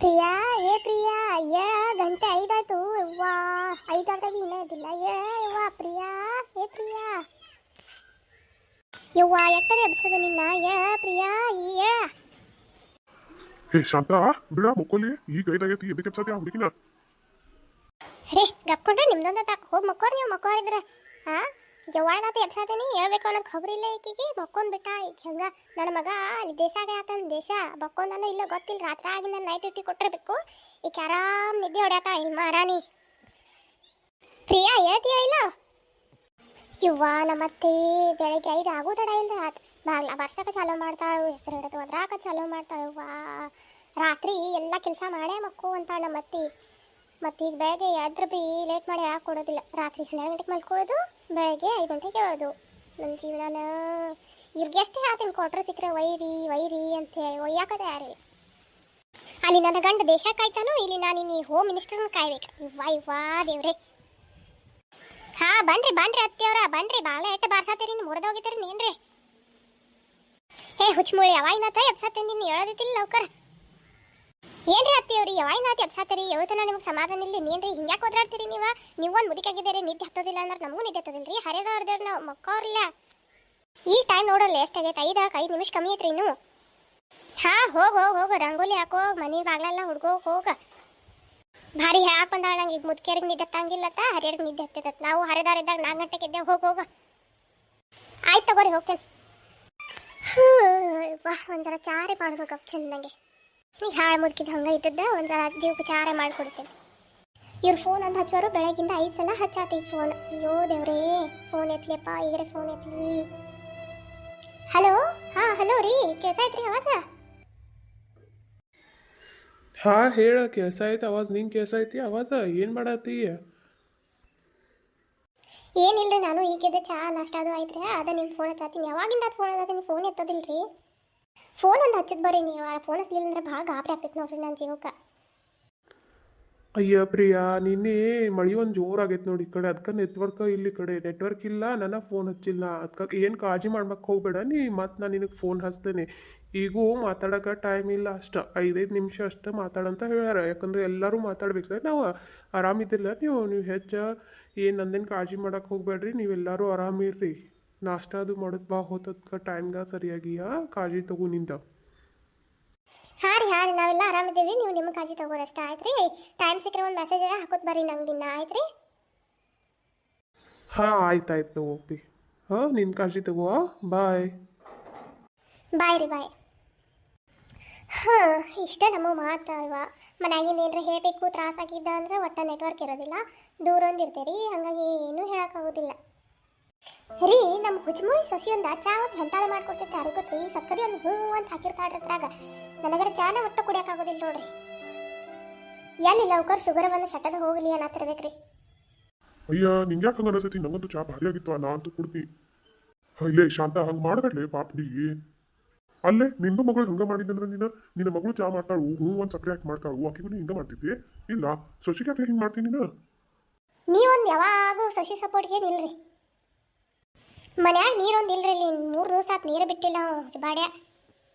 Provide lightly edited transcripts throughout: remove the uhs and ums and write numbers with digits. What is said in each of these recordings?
ಪ್ರಿಯಾ ಪ್ರಿಯಾ ಗಂಟೆ 5 ಆಯ್ತು. ಯವ್ವಾ 5 ಆದ್ರೆ ಇನ್ನೂ ಇದ್ದಿಲ್ಲ. ಯವ್ವ ಪ್ರಿಯಾ ಪ್ರಿಯಾ ಯವ್ವ ಎಟ್ಟರೆ ಎಬ್ಸದ ನಿನ್ನ. ಪ್ರಿಯಾ ಶಾಂತ ಬಿಡ ಮಕ್ಕೋಲಿ ಈಗ 5 ಆಗೈತಿ. ಎದಕ್ಕೆ ಎಬ್ಸತಿ ಆ ಹುಡುಗಿನ? ರೇ ಗಪ್ಕೊಂಡ್ರೆ ನಿಮ್ದೊಂದ ತಾಕ ಹೋಗಿ ಮಕ್ಕೋರಿ. ನೀವು ಮಕ್ಕೋರಿದ್ರೆ ಯವ್ವಾಗತ್ತೆ ಎಬ್ಸಾತೀನಿ ಹೇಳ್ಬೇಕು ಅನ್ನೋದು ಖಬರಿ ಇಲ್ಲ. ಈಕಿಗೆ ಮಕ್ಕೊಂಡ್ಬಿಟ್ಟ. ಈಗ ಹಂಗ ನನ್ನ ಮಗ ಅಲ್ಲಿ ದೇಶಾಗ ಆತನ ದೇಶ ಬಕ್ಕೊಂಡನ ಇಲ್ಲ ಗೊತ್ತಿಲ್ಲ. ರಾತ್ರಿ ಆಗಿಂದ ನೈಟ್ ಡ್ಯೂಟಿ ಕೊಟ್ಟಿರ್ಬೇಕು. ಈಗ ಆರಾಮ್ ನಿದ್ದೆ ಹೊಡ್ಯಾತ ಇಲ್ಲಿ ಮಾರಾಣಿ. ಪ್ರಿಯಾ ಹೇಳ್ತೀಯ ಇಲ್ಲ? ಯವ್ವ ನಮ್ಮತ್ತೆ ಬೆಳಗ್ಗೆ 5 ಆಗೋ ತಡ ಇಲ್ಲ. ಬಾಗ್ಲ ಬರ್ಸಕ ಚಾಲೂ ಮಾಡ್ತಾಳು, ಹೆಸರು ಹಿಡಿದು ಒದ್ರಾಕ ಚಾಲೂ ಮಾಡ್ತಾಳು. ರಾತ್ರಿ ಎಲ್ಲ ಕೆಲಸ ಮಾಡೇ ಮಕ್ಕು ಅಂತಾಳ ನಮ್ಮತ್ತಿ. ಮತ್ತು ಈಗ ಬೆಳಗ್ಗೆ ಎದ್ರ ಬಿ ಲೇಟ್ ಮಾಡಿ ಯಾಕೆ ಕೊಡೋದಿಲ್ಲ. ರಾತ್ರಿ 12 ಗಂಟೆಗೆ ಮಲ್ಕೊಳ್ಳೋದು, ಬೆಳಗ್ಗೆ 5 ಗಂಟೆಗೆ ಹೇಳೋದು. ನನ್ನ ಜೀವನ ಇವ್ರಿಗೆ ಎಷ್ಟೇ ಹೇಳ್ತೀನಿ, ಕೊಟ್ರೆ ಸಿಕ್ಕರೆ ವೈರಿ ಅಂತ ಹೇಳಿ ಒಯ್ಯಾಕದ ಯಾರಿಲ್ಲ. ಅಲ್ಲಿ ನನ್ನ ಗಂಡ ದೇಶ ಕಾಯ್ತಾನೋ, ಇಲ್ಲಿ ನಾನು ಇನ್ನಿ ಹೋಮ್ ಮಿನಿಸ್ಟರ್ನ ಕಾಯ್ಬೇಕು. ಇವ್ವಾ ದೇವ್ರೆ. ಬನ್ರಿ ಅತ್ತಿಯವ್ರ ಬನ್ರಿ. ಬಾಳ ಎಟ್ಟು ಬಾರ್ಸಾತೀರಿ, ಮುರಿದೋಗಿದ್ದೀರಿ ನೀನ್ರಿ. ಹುಚ್ಚಮುಳಿ ಯಾವಾಯಿನಾತ ಎಬ್ಸಾತೀನಿ ಹೇಳೋದಿತ್ತಿಲ್ಲ ಲೌಕರ್. ಏನ್ರಿ ಅತ್ತಿಯವ್ರಿ ಯಾವಾಯಿನಾತ ಎಬ್ಸಾತೀರಿ? ಯಾವತ್ತನ ನಿಮ್ಗೆ ಸಮಾಧಾನ ಇಲ್ಲಿ ನೀನ್ರಿ ಹಿಂಗ್ಯಾಕೆ ಓದ್ರಾಡ್ತೀರಿ? ನೀವೊಂದು ಮುದುಕಾಗಿದ್ದೀರಿ, ನಿದ್ದೆ ಹತ್ತೋದಿಲ್ಲ ಅಂದ್ರೆ ನಮಗೂ ನಿದ್ದೆ ಹತ್ತದಿಲ್ರಿ. ಹರಿದವ್ರದೇವ್ರು ನಾವು ಮಕ್ಕವ್ರಿಲ್ಲ. ಈ ಟೈಮ್ ನೋಡಲ್ಲ ಎಷ್ಟಾಗೈತೆ? 5 ನಿಮಿಷ ಕಮ್ಮಿ ಐತ್ರಿ ಇನ್ನು. ಹೋಗು ರಂಗೋಲಿ ಹಾಕೋ, ಮನೆ ಬಾಗ್ಲೆಲ್ಲ ಹೋಗ. ಭಾರಿ ಹೇಳಕ್ ಬಂದಾಳ ನಂಗೆ. ಈಗ ಮುದುಕಿಯರಿಗೆ ನಿದ್ದೆ ಹತ್ತಂಗಿಲ್ಲತ್ತ, ಹರಿಯರಿಗೆ ನಿದ್ದೆ ಹತ್ತೈತತ್. ನಾವು ಹರಿದವ್ರಿದ್ದಾಗ 4 ಗಂಟೆಗೆ ಇದ್ದೇವೆ. ಹೋಗ. ಆಯ್ತು ತಗೋರಿ ಹೋಗ್ತೇನೆ. ಒಂದ್ಸಲ ಚಾರೆ ಮಾಡೋದು ಚಂದಂಗೆ. ನೀ ಹಾಳು ಮುಡ್ಕಿದ ಹಂಗೆ ಇದ್ದದ್ದ ಒಂದ್ಸಲ ಜೀವಕ್ಕೆ ಚಾರೆ ಮಾಡಿಕೊಡ್ತೇನೆ. ಇವ್ರು ಫೋನ್ ಅಂತ ಹಚ್ಚುವರು ಬೆಳಗಿಂದ 5 ಸಲ ಹಚ್ಚಾತಿ ಫೋನ್. ಅಯ್ಯೋ ದೇವ್ರೇ, ಫೋನ್ ಎತ್ಲಿಯಪ್ಪ ಈಗರೆ ಫೋನ್ ಎತ್ಲಿ. ಹಲೋ ರೀ, ಕೇಳ್ಸಾಯ್ತ್ರಿ ಆವಾಜ? ಹೇಳ ಕೆಲಸ ಐತೆ ಆವಾಜ್. ನಿಂಗೆ ಕೆಲಸ ಐತಿ ಆವಾಜ? ಏನು ಮಾಡತ್ತಿ? ಏನಿಲ್ರಿ, ನಾನು ಈಗಿದ್ದೆ ಚಾ ನಾಷ್ಟ ಅದು ಆಯ್ತ್ರಿ. ಅದ ನಿಮ್ಮ ಫೋನ್ ಹಚ್ಚಾತೀನಿ. ಯಾವಾಗಿಂದ ಅದು ಫೋನ್ ಹಚ್ಚಾತೀನಿ, ಫೋನ್ ಎತ್ತೋದಿಲ್ರಿ. ಫೋನ್ ಒಂದು ಹಚ್ಚಿದ್ ಬರ್ರಿ ನೀವು. ಫೋನ್ ಹಚ್ಚಲಿಲ್ಲ ಅಂದ್ರೆ ಭಾಳ ಗಾಬರಿ ಆಗ್ತೈತೆ ನೋಡ್ರಿ ನನ್ನ ಜೀವಕ್ಕೆ. ಅಯ್ಯ ಪ್ರಿಯಾ, ನಿನ್ನೆ ಮಳೆ ಒಂದು ಜೋರಾಗೈತೆ ನೋಡಿ ಈ ಕಡೆ. ಅದಕ್ಕೆ ನೆಟ್ವರ್ಕ್ ಇಲ್ಲ. ನನಗೆ ಫೋನ್ ಹಚ್ಚಿಲ್ಲ. ಅದಕ್ಕೆ ಏನು ಕಾಳಜಿ ಮಾಡ್ಬೇಕು ಹೋಗ್ಬೇಡ ನೀ. ಮತ್ತು ನಾನು ನಿನಗೆ ಫೋನ್ ಹಚ್ತೇನೆ. ಈಗೂ ಮಾತಾಡೋಕೆ ಟೈಮ್ ಇಲ್ಲ. ಅಷ್ಟು 5 ನಿಮಿಷ ಅಷ್ಟು ಮಾತಾಡಂತ ಹೇಳ್ಯಾರ. ಯಾಕಂದ್ರೆ ಎಲ್ಲರೂ ಮಾತಾಡ್ಬೇಕು. ನಾವು ಆರಾಮಿದ್ದಿಲ್ಲ. ನೀವು ಹೆಚ್ಚು ಏನು ನಂದೇನು ಕಾಳಜಿ ಮಾಡೋಕೆ ಹೋಗ್ಬೇಡ್ರಿ. ನೀವೆಲ್ಲರೂ ಆರಾಮಿರ್ರಿ. ನಾಷ್ಟ ಅದು ಮಾಡೋದು ಬಾ ಹೋತದ್ಕ ಟೈಮ್ಗೆ ಸರಿಯಾಗಿ. ಕಾಳಜಿ ತಗೋ ನಿಂದ. ಹಾಂ ರೀ ನಾವೆಲ್ಲ ಆರಾಮಿದ್ದೀವಿ. ನೀವು ನಿಮ್ಮ ಕಾಳಜಿ ತಗೋರಿ ಅಷ್ಟ. ಆಯ್ತು ರೀ. ಟೈಮ್ ಸಿಕ್ಕರೆ ಒಂದು ಮೆಸೇಜ್ ಹಾಕೋದು ಬರ್ರಿ ನಂಗೆ ದಿನ. ಆಯ್ತು ರೀ? ಆಯ್ತು ತಗೋಪಿ. ನಿನ್ನ ಕಾಳಜಿ ತಗೋ. ಬಾಯ್ ಬಾಯ್. ಇಷ್ಟ ನಮ್ಮ ಮಾತು ಅಲ್ವಾ. ಮನ್ಯಾಗಿಂದ ಏನಾರ ಹೇಳಬೇಕು ತ್ರಾಸಾಗಿದ್ದ ಅಂದ್ರೆ ಒಟ್ಟ ನೆಟ್ವರ್ಕ್ ಇರೋದಿಲ್ಲ. ದೂರ ಒಂದಿರ್ತೀರಿ, ಹಾಗಾಗಿ ಏನೂ ಹೇಳೋಕ್ಕಾಗೋದಿಲ್ಲ ರೀ. ನಮ್ಮ ಹುಚ್ಚಮುಳಿ ಸೊಸಿಯೊಂದ ಚಾ ಒಂದು ಎಂತಾದ ಮಾಡ್ಕೊಡ್ತೈತೆ ಯಾರಿಗೆ ಗೊತ್ತ್ರಿ. ಸಕ್ಕರೆ ಒಂದು ಹೂ ಅಂತ ಹಾಕಿರ್ತಾಳ್ರಿ ಅದ್ರಾಗ. ನನಗರ ಚಾನ ಒಟ್ಟು ಕುಡಿಯೋಕ್ಕಾಗೋದಿಲ್ಲ ನೋಡ್ರಿ. ಎಲ್ಲಿ ಲೌಕರ್ ಶುಗರ್ ಬಂದು ಶಟದ ಹೋಗಲಿ ಅನ್ನತ್ತಿರ್ಬೇಕ್ರಿ. ಅಯ್ಯ ನಿಂಗೆ ಯಾಕೆ ಹಂಗೆ ಅನಿಸ್ತೈತಿ? ನಂಗಂತೂ ಚಾ ಭಾರಿ ಆಗಿತ್ತು. ನಾ ಅಂತೂ ಕುಡ್ತೀನಿ. ಇಲ್ಲೇ ಶಾಂತ ಹಂಗೆ ಮಾಡಬೇಡ್ಲಿ ಪಾಪಡಿ. ಅಲ್ಲೇ ನಿಂದು ಮಗಳು ಹಂಗೆ ಮಾಡಿದ್ದಂದ್ರೆ ನಿನ್ನ ಮಗಳು ಚಾ ಮಾಡ್ತಾಳು, ಒಂದು ಸಕ್ಕರೆ ಹಾಕಿ ಮಾಡ್ತಾಳು. ಆಕೆಗೂ ನೀ ಹಿಂಗೆ ಮಾಡ್ತಿದ್ದೆ ಇಲ್ಲ? ಸೊಸಿಗೆ ಯಾಕೆ ಹಿಂಗೆ ಮಾಡ್ತೀನಿ ನೀನು? ನೀವೊಂದು ಯಾವಾಗೂ ಸೊಸಿ ಸಪೋರ್ಟ್ಗೆ ನಿಲ್ರಿ. ಮನ್ಯಾಗ ನೀರೊಂದು ಇಲ್ರಿ. 3 ದಿವಸ ಆತು ನೀರೇ ಬಿಟ್ಟಿಲ್ಲ ಬಾಡ್ಯ.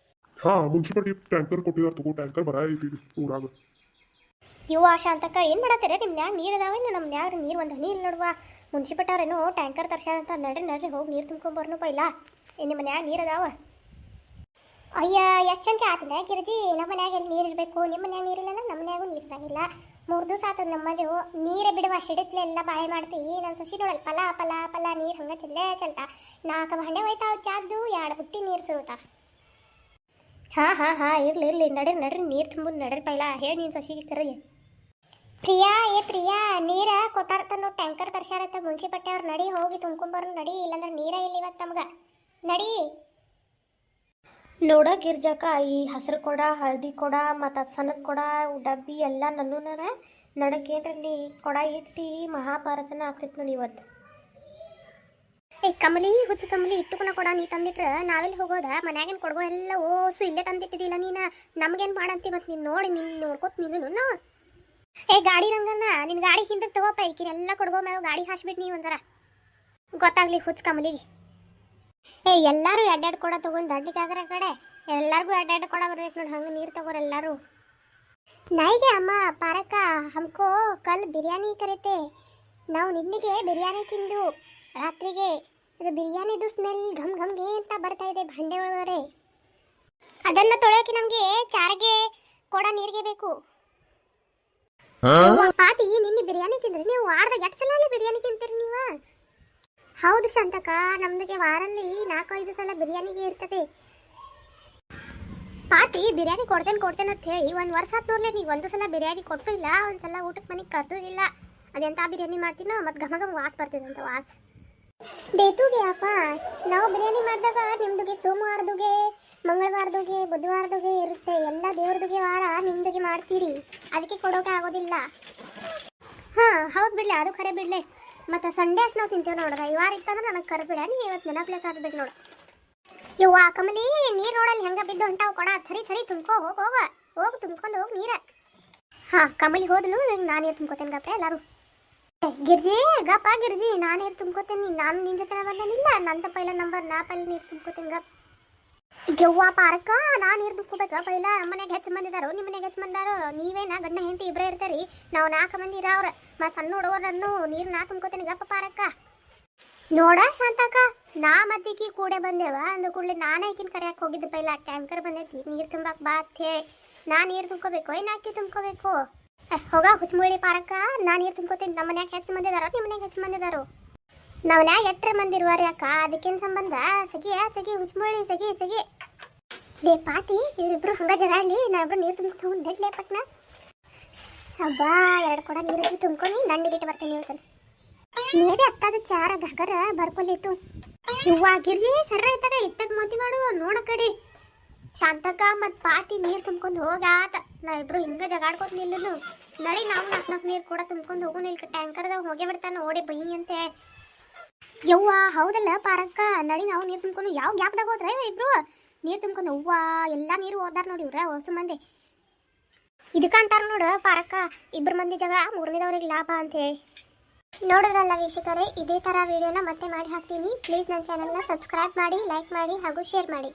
ಮುನ್ಸಿಪಾಲಿಟಿ ಟ್ಯಾಂಕರ್ ಕೊಟ್ಟಿದ್ದಾರೆ ತಗೋ. ಟ್ಯಾಂಕರ್ ಬರ ಐತಿ ಊರಾಗ. ಶಾಂತಕ್ಕ ಏನು ಮಾಡತ್ತೀರ? ನಿಮ್ಮ ನ್ಯಾಗ ನೀರು ಅದಾವ ಇಲ್ಲ? ನಮ್ಮ ನ್ಯಾಗ ನೀರು ಒಂದು ಹನಿ ಇಲ್ಲ ನೋಡುವ. ಮುನ್ಸಿಪಟ್ಟವ್ರೇನೋ ಟ್ಯಾಂಕರ್ ತರ್ಸ್ಯಾರಂತ. ನಡ್ರಿ ಹೋಗಿ ನೀರು ತುಂಬ್ಕೊಂಬರ್ನಪ್ಪ. ಇಲ್ಲ ನಿಮ್ಮ ನ್ಯಾಗ ನೀರು ಅದಾವ? ಅಯ್ಯ ಎಷ್ಟು ಚಂದ ಆತದ ಗಿರ್ಜಿ. ನಮ್ಮ ಮನ್ಯಾಗ ಎಲ್ಲಿ ನೀರು ಇರಬೇಕು, ನಿಮ್ಮ ಮನ್ಯಾಗ ನೀರಿಲ್ಲ ಅಂದ್ರೆ ನಮ್ಮ ಮನ್ಯಾಗೂ ನೀರು ಇರಂಗಿಲ್ಲ. 3 ದಿವಸ ಆತದ ನಮ್ಮಲ್ಲಿ ನೀರೇ ಬಿಡುವ. ಹಿಡಿತ್ಲೆಲ್ಲ ಬಾಳೆ ಮಾಡ್ತೀವಿ. ನನ್ನ ಸೊಸಿ ನೋಡಲ್ಲ ಪಲ ನೀರು ಹಂಗೆ ಚೆಲ್ತಾ 4 ಭಾಂಡೆ ಒಯ್ತಾಳು ಚಾದ್ದು, 2 ಬುಟ್ಟಿ ನೀರು ಸುರುತ್ತಾ. ಇರ್ಲಿ ನಡ್ರಿ ನೀರು ತುಂಬುದು ನಡ್ರಿ. ಪೈಲ ಹೇಳಿ ನೀನು ಸೊಸಿಗೆ ಕರಿ. ಪ್ರಿಯಾ ನೀರ ಕೊಟ್ಟಾರತ್ತ ನೋಡಿ. ಟ್ಯಾಂಕರ್ ತರ್ಸ್ಯಾರತ್ತ ಮುನ್ಸಿಪಟ್ಟೆ ಅವ್ರು. ನಡಿ ಹೋಗಿ ತುಂಬ್ಕೊಂಬರ್ನು ನಡಿ. ಇಲ್ಲಾಂದ್ರೆ ನೀರೇ ಇಲ್ಲ ಇವತ್ತು ನಮ್ಗೆ. ನಡಿ. ನೋಡ ಗಿರ್ಜಾಕ, ಈ ಹಸಿರು ಕೊಡ, ಹಳದಿ ಕೊಡ ಮತ್ತು ಸಣ್ಣದ ಕೊಡ, ಡಬ್ಬಿ ಎಲ್ಲ ನನ್ನೂನಾರ ನಡಕೇನ್ರಿ ಕೊಡ ಇಟ್ಟು ಮಹಾಭಾರತನ ಆಗ್ತೈತೆ ನೋಡಿ ಇವತ್ತು. ಕಮಲಿ ಹುಚ್ಚು ಕಮಲಿ ಇಟ್ಟುಕೊಣ ಕೊಡ ನೀ ತಂದಿಟ್ರೆ ನಾವೆಲ್ಲಿ ಹೋಗೋದ? ಮನ್ಯಾಗೇನು ಕೊಡ್ಗೋ ಎಲ್ಲ ಓಸು ಇಲ್ಲೇ ತಂದಿಟ್ಟಿದ್ದಿಲ್ಲ ನೀನು. ನಮಗೇನು ಮಾಡಂತಿ ಮತ್ತು ನೀನು ನೋಡಿ ನೋಡ್ಕೊತ ನೀನು ನಾವು. ಗಾಡಿ ರಂಗನ್ನ ನಿನ್ನ ಗಾಡಿ ಹಿಂದಕ್ಕೆ ತಗೋಪ. ಈಕಿನೆಲ್ಲ ಕೊಡ್ಗೋ ಮ್ಯಾಗ ಗಾಡಿ ಹಾಸ್ಬಿಟ್ಟು ನೀವು ಒಂಥರ ಗೊತ್ತಾಗ್ಲಿ ಹುಚ್ಚು ಕಮಲಿಗೆ. ಎಲ್ಲರೂ 2 ಕೊಡ ತಗೊಂಡು ದಂಡಿಗೆ ಆಗ್ರ ಕಡೆ ಎಲ್ಲರಿಗೂ 2 ಕೊಡ ಬರ್ಬೇಕು ನೋಡಿ. ಹಂಗೆ ನೀರು ತಗೋರು ಎಲ್ಲರೂ. नहीं क्या अम्मा पारक हमको कल बिरयानी करे ನಾವು ನಿನ್ನೆಗೆ ಬಿರಿಯಾನಿ ತಿಂದು ರಾತ್ರಿಗೆ ಅದು ಬಿರಿಯಾನಿದು ಸ್ಮೆಲ್ ಘಮ್ ಘಮ್ಗೆ ಅಂತ ಬರ್ತಾ ಇದೆ ಭಾಂಡೆ ಒಳಗಡೆ. ಅದನ್ನ ತೊಳೆಯೋಕೆ ನಮಗೆ ಚಾರಿಗೆ ಕೊಡ ನೀರಿಗೆ ಬೇಕು. ಪಾತಿ ನಿನ್ನೆ ಬಿರಿಯಾನಿ ತಿಂದ್ರಿ ನೀವು ವಾರದಾಗ ಎಷ್ಟು ಸಲ ಬಿರಿಯಾನಿ ತಿಂತೀರಿ ನೀವು? ಹೌದು ಶಾಂತಕ, ನಮ್ದಿಗೆ ವಾರಲ್ಲಿ 4-5 ಸಲ ಬಿರಿಯಾನಿಗೆ ಇರ್ತದೆ. ಪಾತಿ ಬಿರಿಯಾನಿ ಕೊಡ್ತೇನೆ ಅಂತ ಹೇಳಿ ಒಂದು ವರ್ಷ ಆತ್ ನೋಡ್ಲೆ, ನೀವು ಒಂದು ಸಲ ಬಿರಿಯಾನಿ ಕೊಟ್ಟು ಇಲ್ಲ, ಒಂದು ಸಲ ಊಟಕ್ಕೆ ಮನೆಗೆ ಕರೆದೂ ಇಲ್ಲ. ಅದೆಂತ ಬಿರಿಯಾನಿ ಮಾಡ್ತೀನೋ ಮತ್ತು ಘಮ ಘಮ ವಾಸ ಬರ್ತಿದಂತ ವಾಸ ದೇತುಗೆ ಅಪ್ಪ. ನಾವು ಬಿರಿಯಾನಿ ಮಾಡಿದಾಗ ನಿಮ್ದುಗೆ ಸೋಮವಾರದುಗೆ, ಮಂಗಳವಾರದುಗೆ, ಬುಧವಾರದುಗೆ ಇರುತ್ತೆ. ಎಲ್ಲ ದೇವ್ರದುಗೆ ವಾರ ನಿಮ್ದುಗೆ ಮಾಡ್ತೀರಿ, ಅದಕ್ಕೆ ಕೊಡೋಕೆ ಆಗೋದಿಲ್ಲ. ಹಾಂ ಹೌದು ಬಿಡ್ಲೆ, ಅದು ಖರೆ ಬಿಡ್ಲೆ. ಮತ್ತು ಸಂಡೇಸ್ ನಾವು ತಿಂತೇವೆ ನೋಡ್ರಿ. ಈ ವಾರ ಇತ್ತಂದ್ರೆ ನನಗೆ ಕರ್ಬಿಡ, ನೀ ಇವತ್ತು ನೆನಪ್ಲೆ ಕರ್ಬೇಕು ನೋಡು. ಯವ್ವ ಕಮಲಿ, ನೀರು ನೋಡಲ್ಲಿ ಹೆಂಗೆ ಬಿದ್ದು ಹೊಂಟಾವು ಕೊಡ. ಥರಿ ತುಂಬ್ಕೋ, ಹೋಗು ತುಂಬ್ಕೊಂಡು ಹೋಗಿ ನೀರ. ಹಾಂ ಕಮಲಿ ಹೋದ್ಲು, ನಾನು ನೀರು ತುಂಬ್ಕೋತೇನೆ ಗಪ್ಪ ಎಲ್ಲರೂ. ಗಿರ್ಜಿ ಗಪ್ಪ ಗಿರ್ಜಿ, ನಾನು ನೀರು ತುಂಬ್ಕೋತೇನೆ. ನಾನು ನಿನ್ನ ಜೊತೆ ಬಂದೇನಿಲ್ಲ, ನಂತ ಪೈಲ ನಂಬರ್, ನಾ ಪೈಲ ನೀರು ತುಂಬ್ಕೋತೇನೆ ಗಪ್. ಯವ್ವ ಪಾರಕ್ಕ, ನಾನು ನೀರು ತುಂಬ್ಕೋಬೇಕ ಪೈಲ. ನಮ್ಮ ಮನೆಗೆ ಹೆಚ್ಚು ಮಂದಿದಾರೋ, ನಿಮ್ಮ ಮನೆಗೆ ಹೆಚ್ಚು ಮಂದಿದಾರೋ? ನೀವೇನ ಗಂಡ ಹೆಂಡತಿ ಇಬ್ಬರೇ ಇರ್ತಾರಿ, ನಾವು 4 ಮಂದಿ ಇರೋರು. ಮತ್ತು ಸಣ್ಣ ಹುಡುಗರನ್ನು ನೀರು ನಾ ತುಂಬ್ಕೋತೇನೆ ಗಪ್ಪ ಪಾರಕ್ಕ. ನೋಡ ಶಾಂತಕ್ಕ, ನಾ ಮತ್ತಿಕಿ ಕೂಡೆ ಬಂದೇವ ಅಂದ ಕೂಡಲೇ ನಾನೇ ಈಕಿನ ಕರೆಯಕ್ಕೆ ಹೋಗಿದ್ದೆ. ಪೈಲ ಟ್ಯಾಂಕರ್ ಬಂದೈತಿ ನೀರು ತುಂಬಕ್ಕೆ ಬಾ ಅಂತ ಹೇಳಿ. ನಾ ನೀರು ತುಂಬ್ಕೋಬೇಕು, ಏನು ಅಕ್ಕಿ ತುಂಬ್ಕೋಬೇಕು? ಹೋಗ ಹುಚ್ಚಮುಳ್ಳಿ ಪಾರಕ್ಕ, ನಾ ನೀರು ತುಂಬ್ಕೋತೀನಿ. ನಮ್ಮ ಮನ್ಯಾಗ ಹೆಚ್ಚು ಮಂದಿ ಇದಾರೋ, ನಿಮ್ಮ ಮನ್ಯಾಗ ಹೆಚ್ಚು ಮಂದಿ ಇದಾರೋ? ನಮ್ಮ ಮನ್ಯಾಗ 8 ಮಂದಿ ಇರುವಾರಿ ಅಕ್ಕ, ಅದಕ್ಕೇನು ಸಂಬಂಧ? ಸಗಿ ಹುಚ್ಚಮುಳ್ಳಿ ಸಗಿ. ಲೇ ಪಾತಿ, ಇವರಿಬ್ರು ಹಂಗ ಜಗಾಡ್ಲಿ, ನಾವಿಬ್ರು ನೀರು ತುಂಬ್ಕೊಂಡು ನಡ್ಲೇ ಪಟ್ನ. ಸಬ್ಬಾ 2 ಕೊಡ ನೀರು ತುಂಬ್ಕೊಂಡು ದಂಡಿಗಿಟ್ಟು ಬರ್ತೀನಿ ಇವತ್ತು. ಮೇಬಿ ಅತ್ತಾದ ಚಾರ ಗಗರ ಬರ್ಕೊಲಿತ್ತು. ಇವ್ವ ಗಿರ್ಜಿ ಸರ್ರ ಇತ್ತಾಗ ಇತ್ತಾಗ ಮೋತಿ ಮಾಡು ನೋಡ ಕಡೆ. ಶಾಂತಕ್ಕ ಮತ್ತು ಪಾತಿ ನೀರು ತುಂಬ್ಕೊಂಡು ಹೋಗಾತ. ನಾವಿಬ್ರು ಹಿಂಗೆ ಜಗಾಡ್ಕೊತ ನಿಲ್ಲನು. ನಡಿ ನಾವು 4 ನೀರು ಕೂಡ ತುಂಬ್ಕೊಂಡು ಹೋಗು. ಇಲ್ಲಿ ಟ್ಯಾಂಕರ್ದಾಗ ಹೋಗೇ ಬಿಡ್ತಾನೆ ಓಡಿ ಬೈ ಅಂತ ಹೇಳಿ. ಯವ್ವ ಹೌದಲ್ಲ ಪಾರಕ್ಕ, ನಡಿ ನಾವು ನೀರು ತುಂಬ್ಕೊಂಡು. ಯಾವ ಗ್ಯಾಪ್ದಾಗ ಹೋದ್ರೆ ಇಬ್ರು ನೀರು ತುಂಬ್ಕೊಂಡು? ಅವ್ವ ಎಲ್ಲ ನೀರು ಹೋದಾರ ನೋಡಿ ಇವ್ರ ಹೊಸ ಮಂದಿ. ಇದಕ್ಕಂತಾರ ನೋಡು ಪಾರಕ್ಕ, 2 ಮಂದಿ ಜಗಳ 3ನೇದವ್ರಿಗೆ ಲಾಭ ಅಂತ ಹೇಳಿ. ನೋಡಿದ್ರಲ್ಲ ವೀಕ್ಷಕರೇ, ಇದೇ ಥರ ವಿಡಿಯೋನ ಮತ್ತೆ ಮಾಡಿ ಹಾಕ್ತೀನಿ. ಪ್ಲೀಸ್ ನನ್ನ ಚಾನಲ್ನ ಸಬ್ಸ್ಕ್ರೈಬ್ ಮಾಡಿ, ಲೈಕ್ ಮಾಡಿ ಹಾಗೂ ಶೇರ್ ಮಾಡಿ.